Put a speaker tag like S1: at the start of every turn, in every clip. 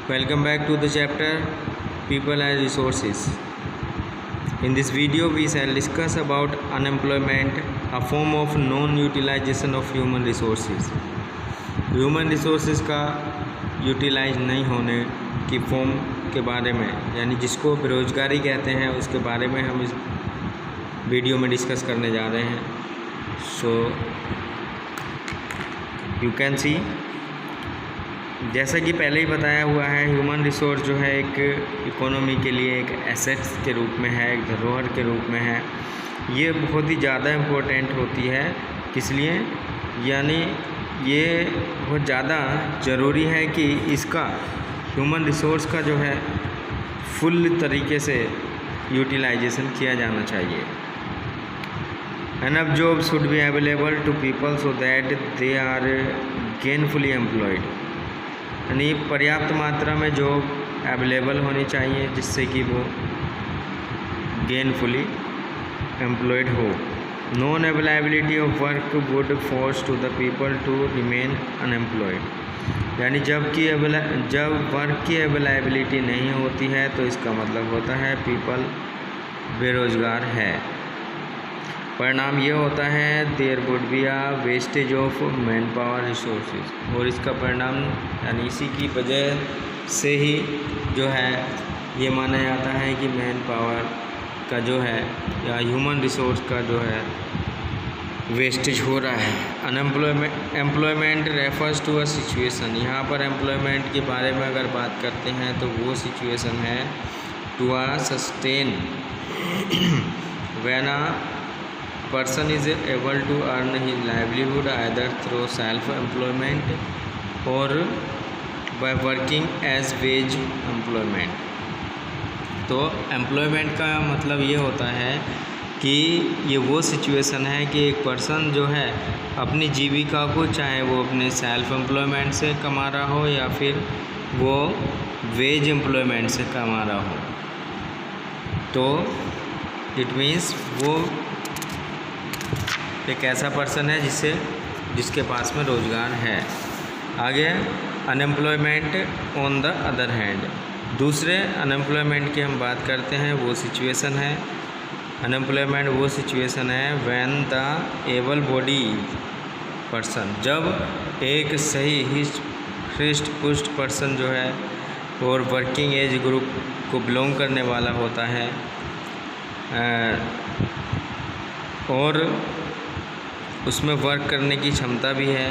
S1: Welcome back to the chapter People and Resources. In this video we shall discuss about unemployment, a form of non-utilization of human resources. Human resources का utilise नहीं होने की form के बारे में, यानी जिसको बेरोजगारी कहते हैं, उसके बारे में हम इस वीडियो में डिस्कस करने जा रहे हैं. सो यू कैन सी, जैसा कि पहले ही बताया हुआ है, ह्यूमन रिसोर्स जो है एक इकोनॉमी के लिए एक एसेट्स के रूप में है, एक धरोहर के रूप में है. ये बहुत ही ज़्यादा इम्पोर्टेंट होती है. इसलिए यानी ये बहुत ज़्यादा ज़रूरी है कि इसका ह्यूमन रिसोर्स का जो है फुल तरीके से यूटिलाइजेशन किया जाना चाहिए. Enough jobs should be available to people so that they are gainfully employed. यानी पर्याप्त मात्रा में जॉब अवेलेबल होनी चाहिए जिससे कि वो गेनफुली एम्प्लॉयड हो. Non availability of work would force to the people to remain unemployed. यानी जब वर्क की अवेलेबिलिटी नहीं होती है तो इसका मतलब होता है पीपल बेरोज़गार है. परिणाम ये होता है there would be a wastage of manpower resources. और इसका परिणाम यानी इसी की वजह से ही जो है ये माना जाता है कि मैन पावर का जो है या ह्यूमन रिसोर्स का जो है वेस्टेज हो रहा है. Employment refers to a situation. यहाँ पर एम्प्लॉयमेंट के बारे में अगर बात करते हैं तो वो सिचुएशन है to a sustain when a person is able to earn his livelihood either through self employment or by working as wage employment. तो एम्प्लॉयमेंट का मतलब ये होता है कि ये वो सिचुएशन है कि एक पर्सन जो है अपनी जीविका को, चाहे वो अपने सेल्फ एम्प्लॉयमेंट से कमा रहा हो या फिर वो वेज एम्प्लॉयमेंट से कमा रहा हो, तो इट मीन्स वो एक ऐसा पर्सन है जिसके पास में रोज़गार है. आगे unemployment on the other hand. दूसरे अनएम्प्लॉयमेंट की हम बात करते हैं. वो सिचुएशन है अनएम्प्लॉयमेंट वो सिचुएशन है when the able body person, जब एक सही हृष्ट पुष्ट पर्सन जो है और वर्किंग एज ग्रुप को बिलोंग करने वाला होता है और उसमें वर्क करने की क्षमता भी है,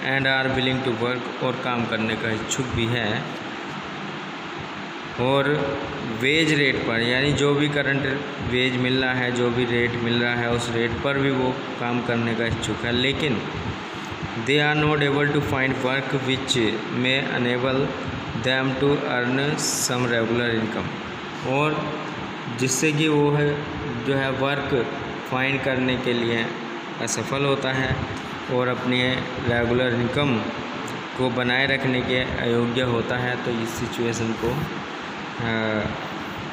S1: and are willing to work, और काम करने का इच्छुक भी है, और वेज रेट पर, यानी जो भी करंट वेज मिल रहा है, जो भी रेट मिल रहा है उस रेट पर भी वो काम करने का इच्छुक है. लेकिन they are not able to find work which may enable them to earn some regular income. और जिससे कि वो है जो है वर्क फाइंड करने के लिए असफल होता है और अपने रेगुलर इनकम को बनाए रखने के अयोग्य होता है. तो इस सिचुएशन को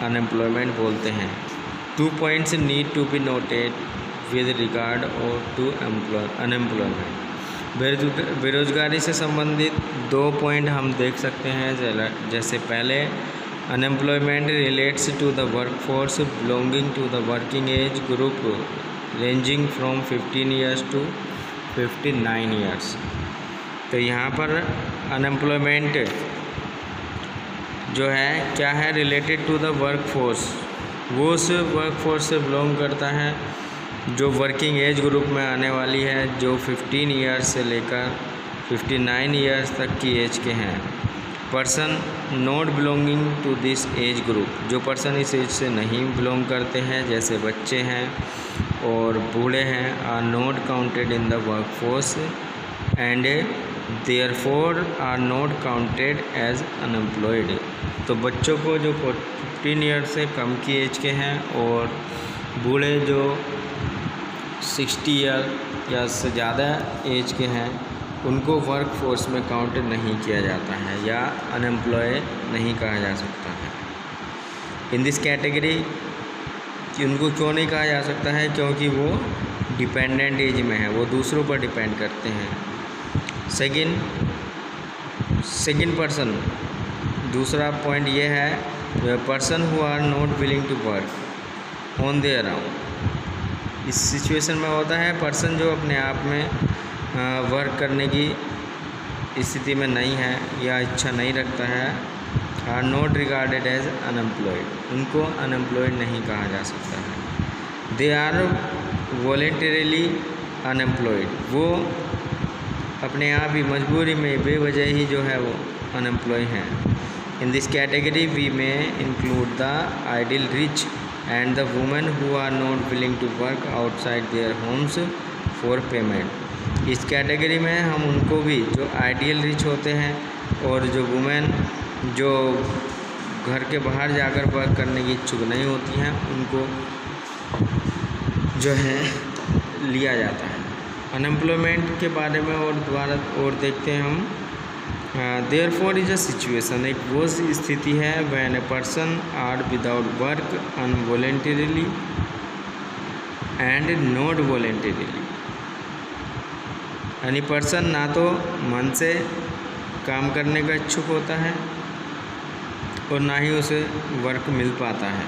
S1: अनएम्प्लॉयमेंट बोलते हैं. 2 points need to be noted with regard और टू अनएम्प्लॉयमेंट. बेरोजगारी से संबंधित 2 पॉइंट हम देख सकते हैं. जैसे पहले, unemployment relates to the workforce belonging to the working age group ranging from 15 years to 59 years. तो यहाँ पर अनएम्प्लॉयमेंट जो है क्या है, रिलेटेड टू द वर्कफोर्स. वो उस वर्कफोर्स से बिलोंग करता है जो वर्किंग एज ग्रुप में आने वाली है, जो 15 ईयर्स से लेकर 59 ईयर्स तक की एज के हैं. Person not belonging to this age group, जो पर्सन इस एज से नहीं बिलोंग करते हैं, जैसे बच्चे हैं और बूढ़े हैं, are not counted in the workforce and therefore are not counted as unemployed. तो बच्चों को जो 15 ईयर से कम की एज के हैं और बूढ़े जो 60 ईयर या से ज़्यादा एज के हैं, उनको वर्क फोर्स में काउंट नहीं किया जाता है या अनएम्प्लॉय नहीं कहा जा सकता है. इन दिस कैटेगरी कि उनको क्यों नहीं कहा जा सकता है, क्योंकि वो डिपेंडेंट एज में है, वो दूसरों पर डिपेंड करते हैं. सेकंड पर्सन दूसरा पॉइंट ये है person who are not willing to work on their own. इस सिचुएशन में होता है पर्सन जो अपने आप में वर्क करने की स्थिति में नहीं है या इच्छा नहीं रखता है, are not regarded as unemployed, उनको अनएम्प्लॉयड नहीं कहा जा सकता है। दे आर वॉलेंटरीली अनएम्प्लॉयड, वो अपने आप ही मजबूरी में बेवजह ही जो है वो अनएम्प्लॉय हैं। इन दिस कैटेगरी वी में include the ideal rich and the women who are not willing to work outside their homes for payment. इस कैटेगरी में हम उनको भी जो आइडियल रिच होते हैं और जो वुमेन जो घर के बाहर जाकर वर्क करने की इच्छुक नहीं होती हैं, उनको जो है लिया जाता है। अनएम्प्लॉयमेंट के बारे में और दोबारा और देखते हैं हम। देयरफॉर इज अ सिचुएशन, एक वो स्थिति है when a person are without work involuntarily and not voluntarily, यानी पर्सन ना तो मन से काम करने का इच्छुक होता है और ना ही उसे वर्क मिल पाता है।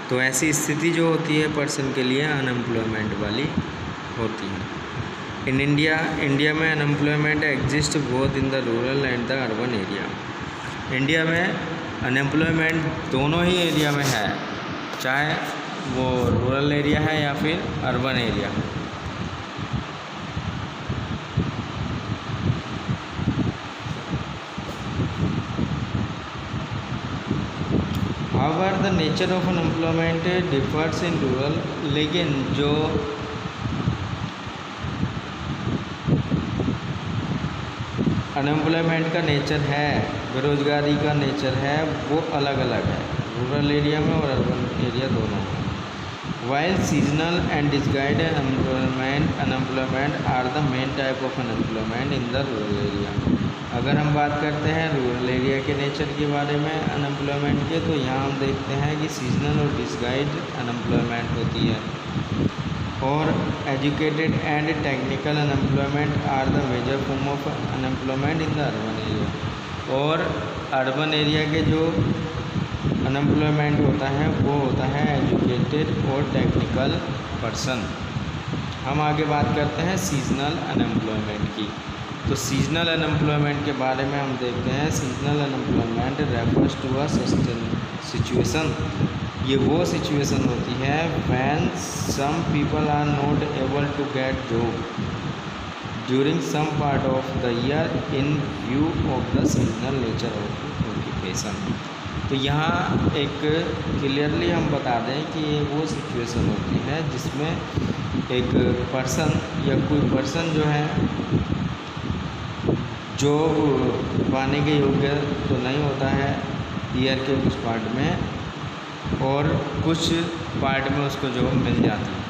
S1: तो ऐसी स्थिति जो होती है पर्सन के लिए अनएम्प्लॉयमेंट वाली होती है। इन इंडिया में unemployment exist both in the rural and the urban area. India में अनएम्प्लॉयमेंट दोनों ही एरिया में है, चाहे वो रूरल एरिया है या फिर urban area. However, the nature of unemployment differs in rural, लेकिन जो अनएम्प्लॉयमेंट का नेचर है, बेरोज़गारी का नेचर है, वो अलग अलग है रूरल एरिया में और अर्बन एरिया दोनों में। While seasonal and disguised unemployment are the main type of unemployment in the rural area। अगर हम बात करते हैं रूरल एरिया के नेचर के बारे में अनएम्प्लॉयमेंट के, तो यहाँ हम देखते हैं कि सीजनल और डिस्गाइज्ड अनएम्प्लॉयमेंट होती है और educated and technical unemployment are the major form of unemployment in the urban area. और अर्बन एरिया के जो अनएम्प्लॉयमेंट होता है वो होता है एजुकेटेड और टेक्निकल पर्सन। हम आगे बात करते हैं सीजनल अनएम्प्लॉयमेंट की। तो सीजनल अनएम्प्लॉयमेंट के बारे में हम देखते हैं। Seasonal unemployment refers to a situation, ये वो सिचुएशन होती है when some people are not able to get job during some part of the year in view of the seasonal nature of occupation. तो यहाँ एक क्लियरली हम बता दें कि ये वो सिचुएशन होती है जिसमें एक पर्सन या कोई पर्सन जो है जॉब पाने के योग्य तो नहीं होता है ईयर के कुछ पार्ट में और कुछ पार्ट में उसको जॉब मिल जाती है।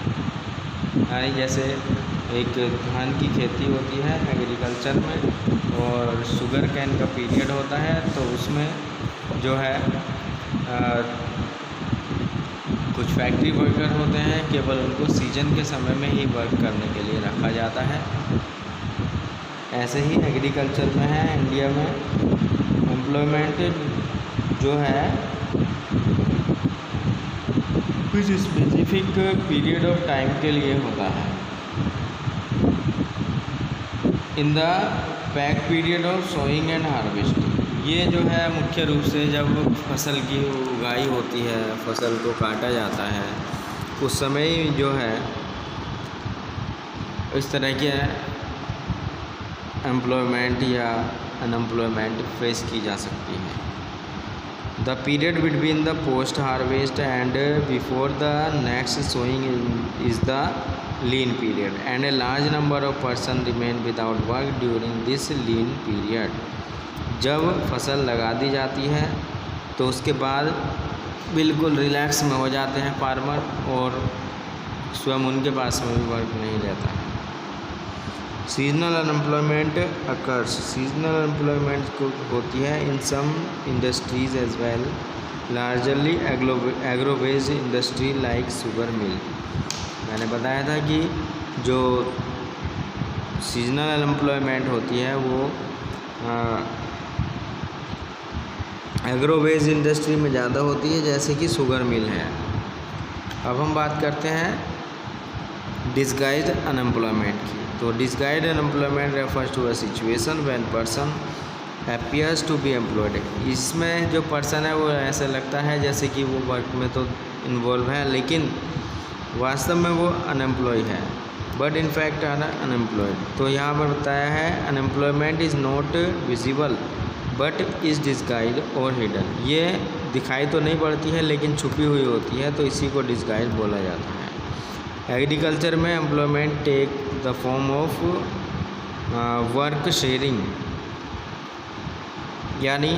S1: यानी जैसे एक धान की खेती होती है एग्रीकल्चर में और शुगर कैन का पीरियड होता है, तो उसमें जो है कुछ फैक्ट्री वर्कर होते हैं, केवल उनको सीजन के समय में ही वर्क करने के लिए रखा जाता है। ऐसे ही एग्रीकल्चर में है इंडिया में एम्प्लॉयमेंट जो है कुछ स्पेसिफिक पीरियड ऑफ टाइम के लिए होता है। In the peak period of sowing and harvesting, ये जो है मुख्य रूप से जब फसल की उगाई होती है, फसल को काटा जाता है, उस समय ही जो है इस तरह के एम्प्लॉयमेंट या अनएम्प्लॉयमेंट फेस की जा सकती है। The period between the post harvest and before the next sowing is the lean period and a large number of person remain without work during this lean period. जब फसल लगा दी जाती है तो उसके बाद बिल्कुल रिलैक्स में हो जाते हैं फार्मर और स्वयं उनके पास में भी वर्क नहीं रहता है। Seasonal unemployment occurs, seasonal unemployment को होती है in some industries as well, largely agro based industry like sugar mill. मैंने बताया था कि जो सीजनल अनएम्प्लॉयमेंट होती है वो एग्रोवेज इंडस्ट्री में ज़्यादा होती है, जैसे कि शुगर मिल है। अब हम बात करते हैं डिसगाइज्ड अनएम्प्लॉयमेंट की। तो disguised unemployment refers to a situation when person appears to be employed. इसमें जो पर्सन है वो ऐसा लगता है जैसे कि वो वर्क में तो इन्वॉल्व है, लेकिन वास्तव में वो अनएम्प्लॉय है, but in fact are unemployed. तो यहाँ पर बताया है unemployment is not visible but is disguised और हिडन। ये दिखाई तो नहीं पड़ती है लेकिन छुपी हुई होती है, तो इसी को डिसगाइज बोला जाता है। एग्रीकल्चर में employment take the form of work sharing, यानी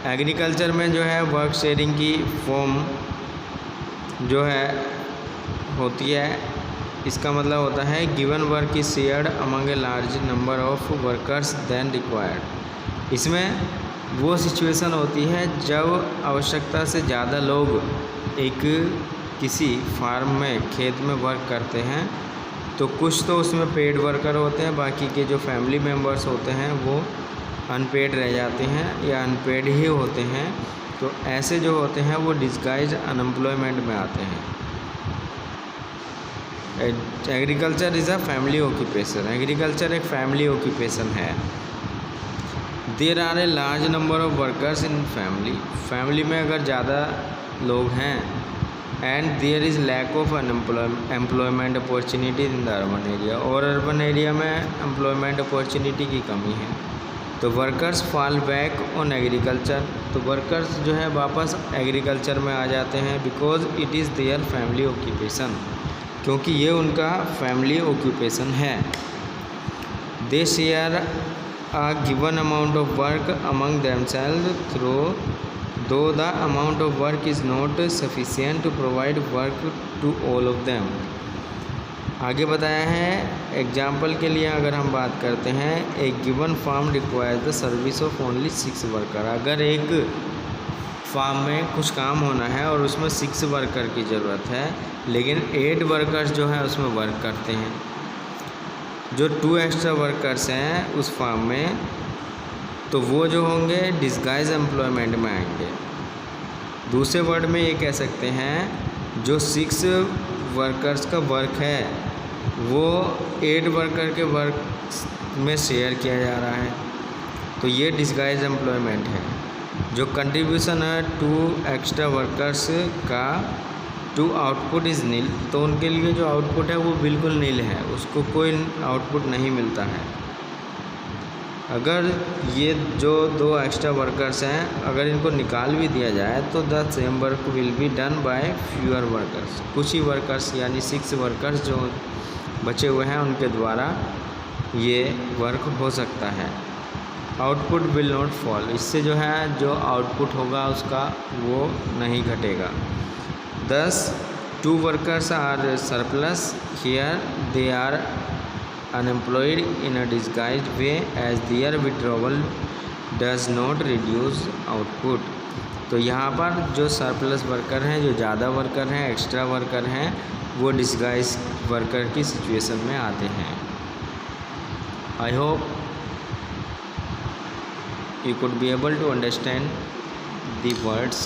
S1: एग्रीकल्चर में जो है वर्क शेयरिंग की फॉर्म जो है होती है। इसका मतलब होता है given work is shared among a large number of workers than required. इसमें वो सिचुएशन होती है जब आवश्यकता से ज़्यादा लोग एक किसी फार्म में, खेत में वर्क करते हैं, तो कुछ तो उसमें पेड वर्कर होते हैं, बाकी के जो फैमिली मेम्बर्स होते हैं वो अनपेड रह जाते हैं या अनपेड ही होते हैं। तो ऐसे जो होते हैं वो डिसगाइज अनएम्प्लॉयमेंट में आते हैं। Agriculture is a family occupation. Agriculture एक फैमिली ऑक्यूपेशन है। There are a large number of workers in family. Family में अगर ज़्यादा लोग हैं and there is lack of employment opportunities in the urban area, और अर्बन एरिया में employment opportunity की कमी है, तो workers fall back on agriculture. तो वर्कर्स जो है वापस एग्रीकल्चर में आ जाते हैं, because it is their family occupation, क्योंकि ये उनका फैमिली ऑक्यूपेशन है। दे share a given amount of work among themselves though the amount of work is not sufficient to provide work to all of them। आगे बताया है example के लिए अगर हम बात करते हैं, एक given farm requires the service of only 6 worker. अगर एक फार्म में कुछ काम होना है और उसमें 6 वर्कर की ज़रूरत है, लेकिन 8 वर्कर्स जो है उसमें वर्क करते हैं, जो 2 एक्स्ट्रा वर्कर्स हैं उस फार्म में, तो वो जो होंगे डिसगाइज एम्प्लॉयमेंट में आएंगे। दूसरे वर्ड में ये कह सकते हैं जो 6 वर्कर्स का वर्क है वो 8 वर्कर के वर्क में शेयर किया जा रहा है, तो ये डिसगाइज एम्प्लॉयमेंट है। जो कंट्रीब्यूशन है 2 एक्स्ट्रा वर्कर्स का टू आउटपुट इज़ नील, तो उनके लिए जो आउटपुट है वो बिल्कुल नील है, उसको कोई आउटपुट नहीं मिलता है। अगर ये जो 2 एक्स्ट्रा वर्कर्स हैं अगर इनको निकाल भी दिया जाए तो the same work will be done by fewer workers. कुछ ही वर्कर्स यानी 6 वर्कर्स जो बचे हुए हैं उनके द्वारा ये वर्क हो सकता है। आउटपुट विल नॉट फॉल, इससे जो है जो आउटपुट होगा उसका वो नहीं घटेगा। Thus 2 workers are surplus here, they are unemployed in a disguised way as their withdrawal does not reduce output। तो यहाँ पर जो सरप्लस वर्कर हैं, जो ज़्यादा वर्कर हैं, एक्स्ट्रा वर्कर हैं, वो डिसगाइज वर्कर की सिचुएशन में आते हैं। I hope you could be able to understand the words